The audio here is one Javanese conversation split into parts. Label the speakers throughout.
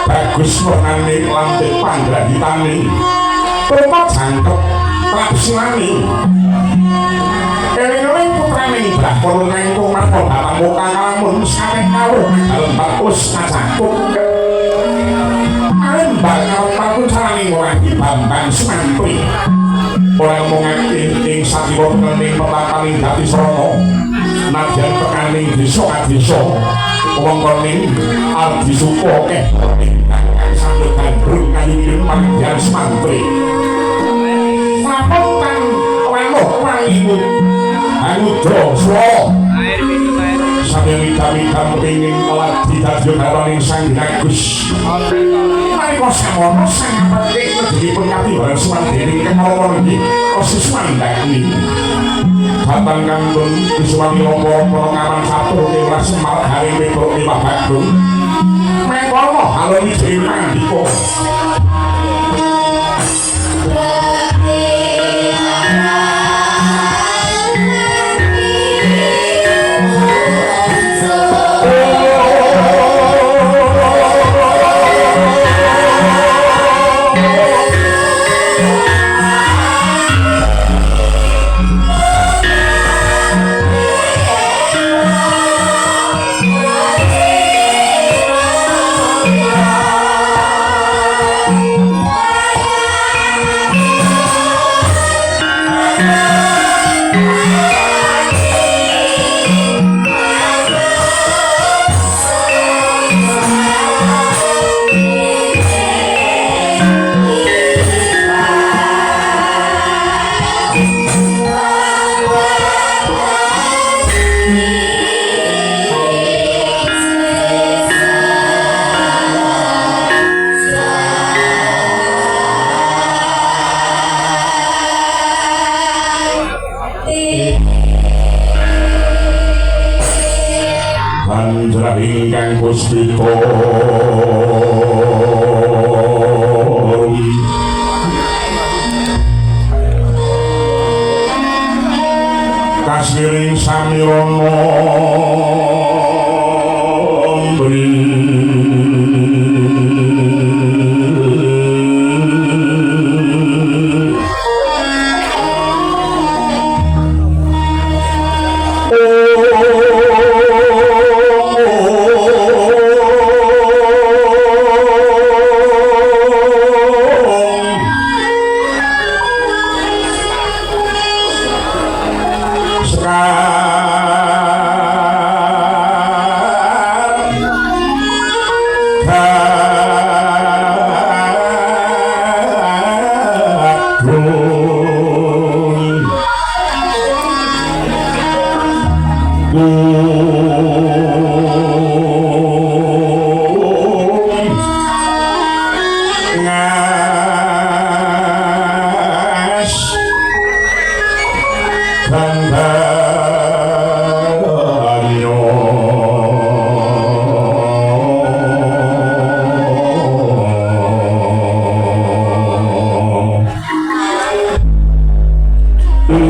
Speaker 1: Bagus warnane lantik panggraditane Prema jangkep lapsinane eling-eling putrane Brahmana nangkung marga bapakmu kalamun sakit kawruh dalem bagus kacakup aren bakal paku carane ngoraki Bambang Sumantri ora ngomongake ing satiwa kening pepakaning Dadi Srana nadyan pekaning desa-desa wong-wong Ardi Suko akeh sampe gandrung kayuning Panjenengan Sumantri Prapotan weluh wangimu Anudra Swara sampe midha-midha kepingin lagi dadi garwaning Sang Hyang Agus nalika samono sang apik nedhipun katiwaran Sumantri kemawon nggih Osis Mandakni Batang kantun disuwangi apa-apa ngawan catur kelas mal hari mikro lima bagung mengkono haloni dhewe mandika ingkang puspita kasmiring samirana Maleh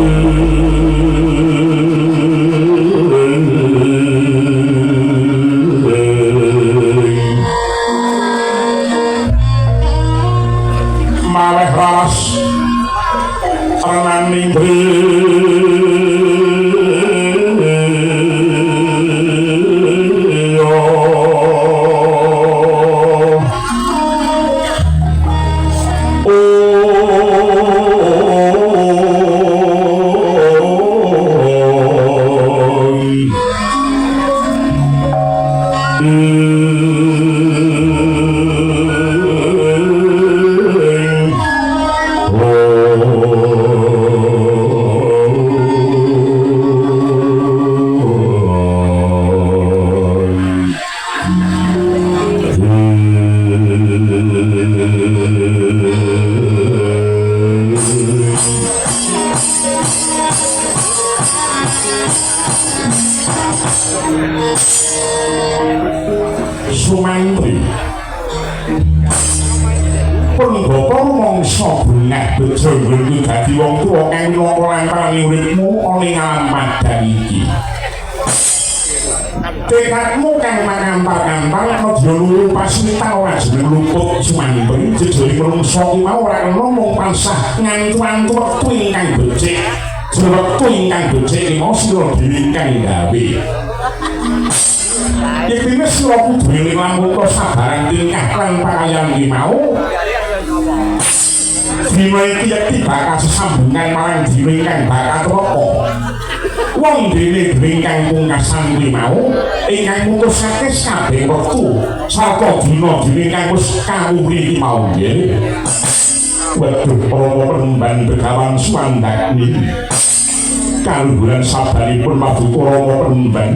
Speaker 1: raras renaning Sumantri pun bapa mangsa bengak bejo nggo dadi wong tuwa kang minangka lantaran uripmu ana ngalamat dan iki tekadmu kang mangantar-antar aja lulu pasmita ora jeneng luput Sumantri jejere menungsa ki mau ora kena mung pansah ngantuan wektu ingkang becik wektu ingkang becik iki mau sira dhewe ingkang gawe Yektine sira kudu eling lamun sabarang tingkah lan pakaian iki mau. Dina iki yekti bakal sesambungan marang dina ingkang bakal roko. Wong dene ingkang pungkasan kuwi mau ingkang mutusake kabeh wektu sarta dina-dina ingkang wis kawuri iki mau nggih. Waduh para penemban Begawan Sumandakni. Kaluhuran sabaripun mabuka Rama penemban.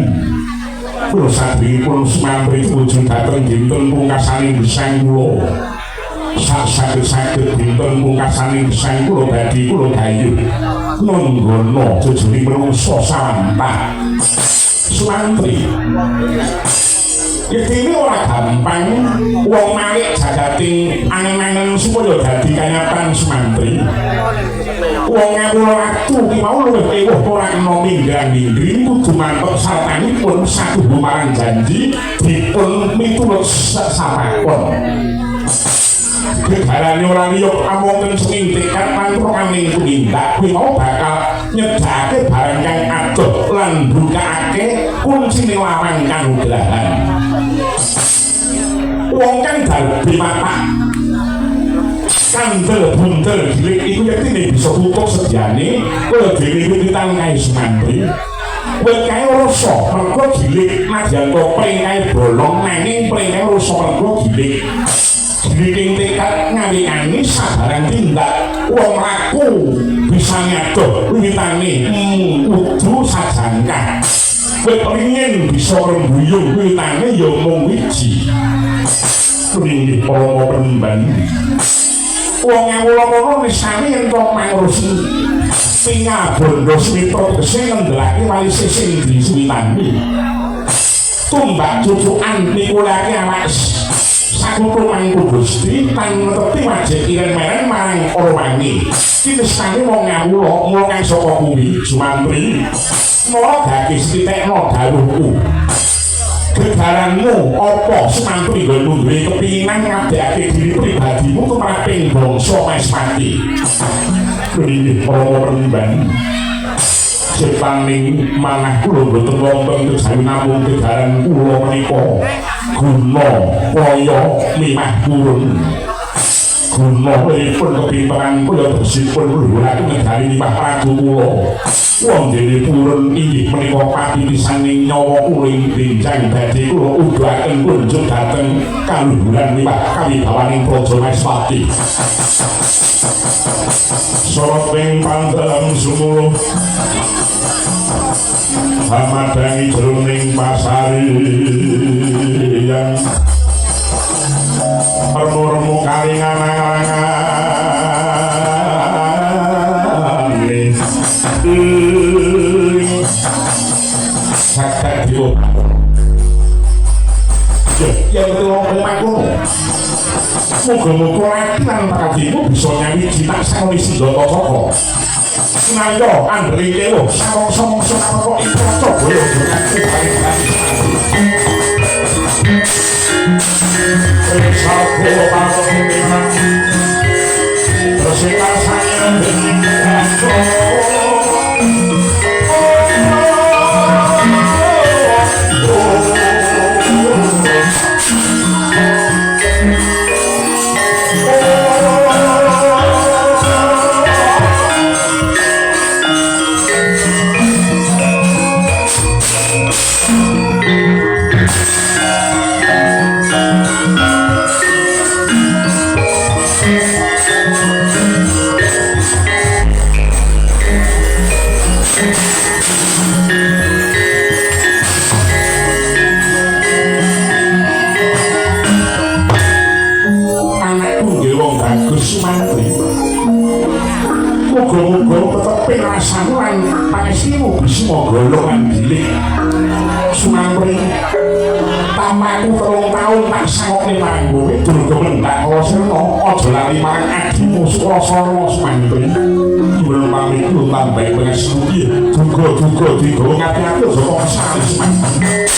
Speaker 1: Kula sadèrèngipun Sumantri wujud dhateng dinten pungkasaning gesang kula. Saged-saged dinten pungkasaning gesang kula badhe kula gayuh nunggana jejering menungsa sawantah. Sumantri Yektine ora gampang wong malik jagating angen-angen supaya dadi kanyatan Sumantri. Wong ngawula wektu ki mau luwih ewuh ora kena minggah-minggih kudu mantuk sartanipun sakudu marang janji dipun miturut sapakon. Gegarane ora liya amung sing tekad lan prokaning tumindak kuwi mau bakal nyedhake barang kang adoh lan mbukake kuncine lawang kanugrahan. Wong kang dalem mata kandel buntel gilik iku yektine bisa tutup sediane kaya dene wiwitan kae Sumantri. Kowe kae rasa mergo gilik nadyan to pring kae bolong nanging pring kae rasa mergo gilik. Giling tekad ngawinane sabarang tindak wong laku bisa nyadoh wiwitane kudu sajangka. Kowe pengin bisa rembuyung wiwitane ya mung wiji. Kuwi para penemban wong ngawula-wula misane entuk mangurusi pingabondo smitra sing ngendhelake walise sing disuwitani. Tumbak cucukan mikulake awak sakutu mangku Gusti tan netepi wajib kiren meren marang para wangi. Iki mestane wong ngawula mula kang saka kuwi Sumantri. Mula gage sithikno dawuhku. Gegaranmu apa Sumantri nggo duwe kepinginan ngadekake diri pribadimu tumraping bangsa Maespati. Kuwi para penemban sepaning manah kula boten wonten kejawi namung gegaran kula menika guna kaya mimah kurun. Guna pun kepinteran kula bersipun luhuraken negari mimah prabu kula. Wong dene purun inggih menika patisaning nyawa uling benjang badhe kula ugaken kunjuk dhateng kaluhuran mimah kawibawaning praja Maespati. Sorot ping pandhem sumuluh samadangi jroning pasarian remu-remu kalingan-kalingan saged diobati ya betul omongku muga-muga latihan pakadimu bisa nyawiji tak sakoni Sindata Saka Nayo andri kewo samong-samong kok iku coba yo Sabu panggilan tersilang sayang dengan muga-muga tetep pirasamu lan pangestimu bisa golongan gilik sumangkring tamaku 3 taun tak sangokne marang kowe durung tak Lasena aja lali marang adimu Sukrasana sumangkring belum pamit lu tambah pengestu piye duga-duga digawa ngati-ati aja kok kesane sumangkring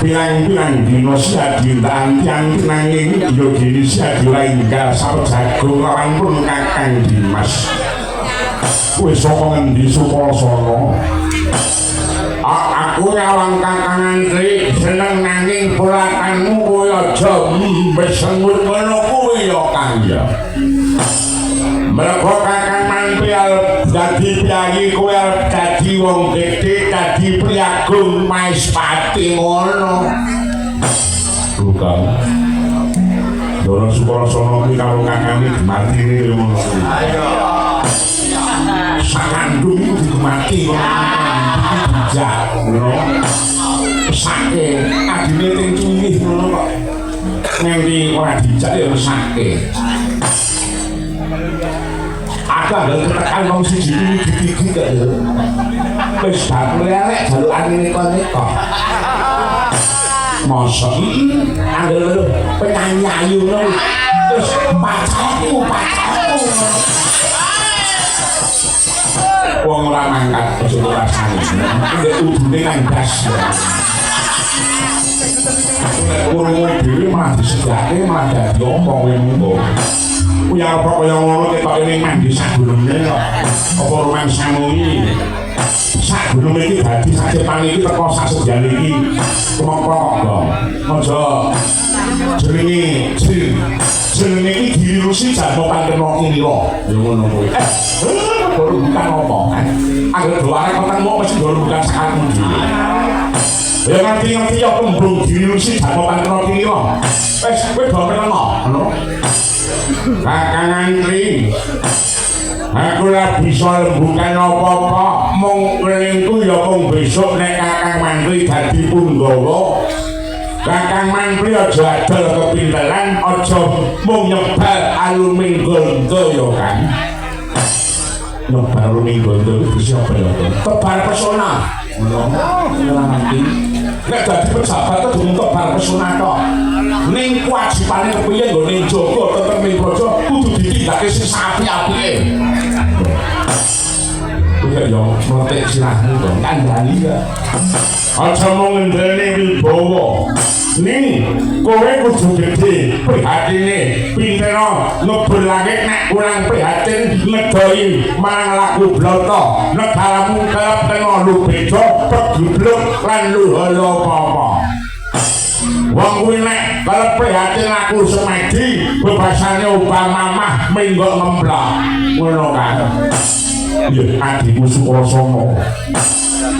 Speaker 1: Bilang-bilang dino siadi tantian nanging yo gini siadi lainggal sar jagung lawan pun Kakang Dimas wis saka ngendi Sukrasana aku nyawang Kakang Andri seneng nanging polakanmu kowe aja mbesengur ngono kuwi ya Kang ya mergo Kakang Mantrial dadi piyayi kowe dadi wong gedhe dadi priyagung Maespati ngono bukan Dono Sukrasana kuwi karo kakane dimatine ngono ayo sakandung iku dimati bijak ngono sake adine ting cungih ngono kok ngendi ora dijak ya sake aku ada ketekan wong siji iki gak lho wis bakul elek jalukane neko-neko mosok angel penyanyi ayu ngono terus pacarku wong ora mangkat aja rasane. Nek udune nang das. Kurungu dhewe malah disediake malah dadi omong kowe munggo. Kuwi apa kaya ngono ketok ning mandi sagurune kok. Apa rumang samui. Sagurune iki dadi sacepan iki teko sasejane iki. Kemangko kok. Aja jenenge iki dilurusi jamo pangkena kira. Ya ngono kuwi. Baru bukan apa kan. Angger doare ketemu mesti baru bukan sakarmu dhewe. Ya ngerti-ngerti ya kembung dilurusi jamo pangkena kira. Wis kowe do kenal ngono. Kakang Antri. Aku ora bisa lembukan apa-apa, mung ngelingku ya mung besok nek Kakang Mantri dadi Punggawa. Kakang Mantri aja adol kepinteran, aja mung nyebal aluming gondo ya kan. Nyebal aluming gondo iki siapa ya? Tebar pesona. Ora ngerti. Nek dadi pejabat kudu tebar pesona tok. Ning kewajibane kepiye nggo ning jaga tetep ning praja kudu ditindakake sing apik-apike. Kuwi yo mletek silahmu to kandhani ya. Aja mung ngendhene wibawa. Ning kowe kudu gedhe prihatine pintera ngebul langit nek kurang prihatin ngedoi marang laku blata negaramu kelep tengah lu beda pegubluk lan luhala apa-apa. Wong kuwi nek kelep prihatin aku semedi bebasane Obama mah menggok ngemblak ngono kan. Ya adikku Sukrasana.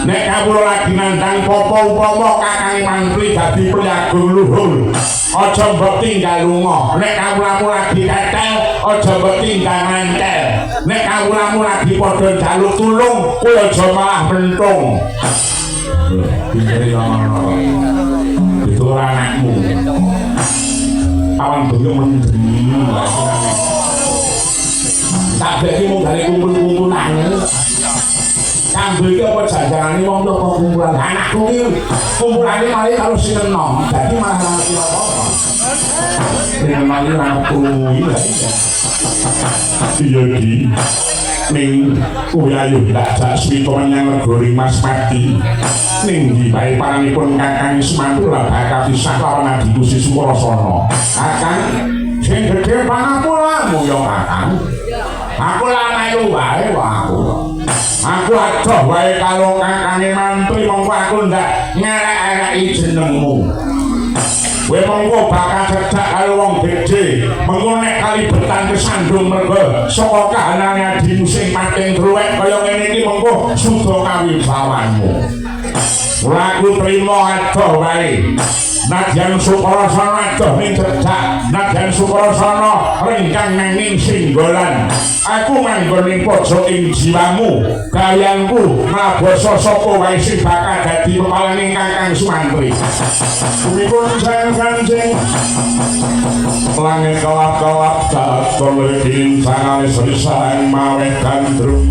Speaker 1: Nek kawula lagi nandhang apa upama Kakang Mantri dadi priagung luhur, aja mbok tinggal lunga. Nek kawulamu lagi ketel, aja mbok tinggal ngantel. Nek kawulamu lagi padha njaluk tulung, kowe aja malah mentung. Itu anakmu. Awan donya mendem. Tak beki mung gale kumpul-kumpulan. Kanggo iki apa janjangane wong tok kumpulan anakku iki kumpulane mari karo sing enom. Dadi malah ngerti apa-apa. Sing mari ana kuwi lha. Iya iki. Ning kuwi ayo tak jak swita menyang negari Mas Pati. Ning ndi bae paranipun Kakang Semantu lah bakal pisah lawan adikku si Sukrasana. Kakang sing gedhe pangapulamu yo Kakang. Aku lah melu wae aku. Aku adoh wae karo Kakange Mantri mongko aku ndak ngarek-areki jenengmu. Kowe mongko bakal cedhak karo wong gedhe. Mengko nek kalibetan kesandung mergo saka kahanane adimu sing pating druwek kaya ngene iki mongko suda kawibawanmu. Ora aku trima adoh wae. Nadyan Sukrasana adoh ning cedhak, Nadyan Sukrasana rengkang nanging singgolan. Aku manggon ning pojok ing jiwamu, gayanku mabasa sapa wae sing bakal dadi pepalaning Kakang Sumantri. Kumipun sayang kancing langit kelap-kelap datol ing sangane sesang mawet gandrung.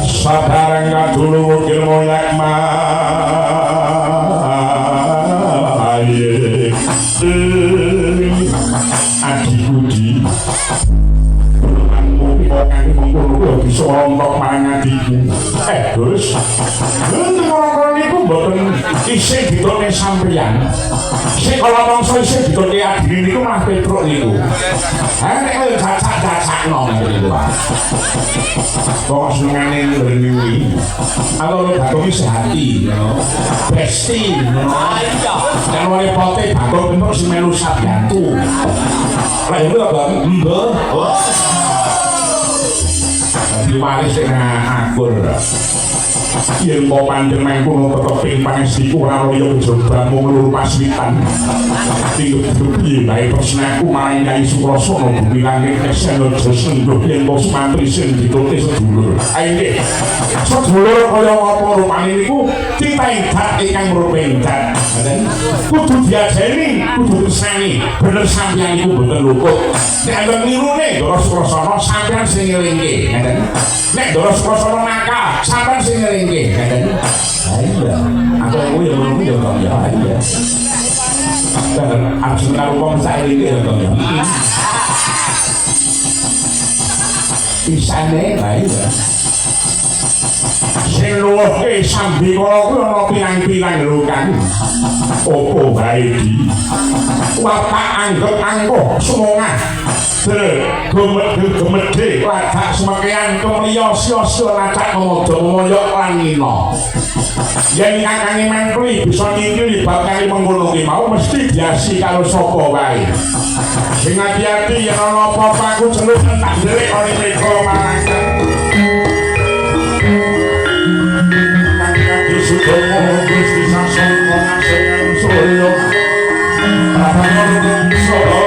Speaker 1: Sadareng kadulu wukir moyak adikku di bisa ngontok marang adikku terus orang-orang itu mboten isih ditone sampeyan sing kala mangsa isih ditone adine niku malah Petruk niku nek kowe cacak-cacakno niku kok senengane ngene aku batok iki sehati besti dan wali pote batok bentuk sing melu sabyanku lah itu Bang mbah diwaris sing akur yen mau pandeng nang kono tetep ping pangestiku ora loyo coba mung lur paswitan tinggal piye bae persnaku marang Kyai Sukrasana bumi langit keseno senduk yen bos mantri sing ditulis sedulur ae sedulur kaya apa rupane niku dipendat ingkang rupendat kudu diajeni kudu disani bener sampeyan iku mboten luput nek ana nirune Ndara Sukrasana sampeyan sing ngelingke ngeten nek Ndara Sukrasana nakal sampeyan sing ngelingke ngeten iya aku kuwi yo ngono yo kok ya iya aku karo wong saiki yo kok ya Pisane bae. Sing luwih sambi kala kuwi ana pirang-pirang lho kan. Opo bae iki? Wapak anggep angkuh sumongah. Gemedhe lagak semekean kemliya sia-sia lacak komodo moyok lan ngina. Yen kakang mangkli bisa ningkili bab kali mengkono ki mau mesti biasi karo sapa wae. Sing ati-ati yen ana apa-apa aku celuk tak ndelik ora mriko marangkan. Kakang Sudomo Gusti Sasongko Nasengan Surya. Prabowo Solo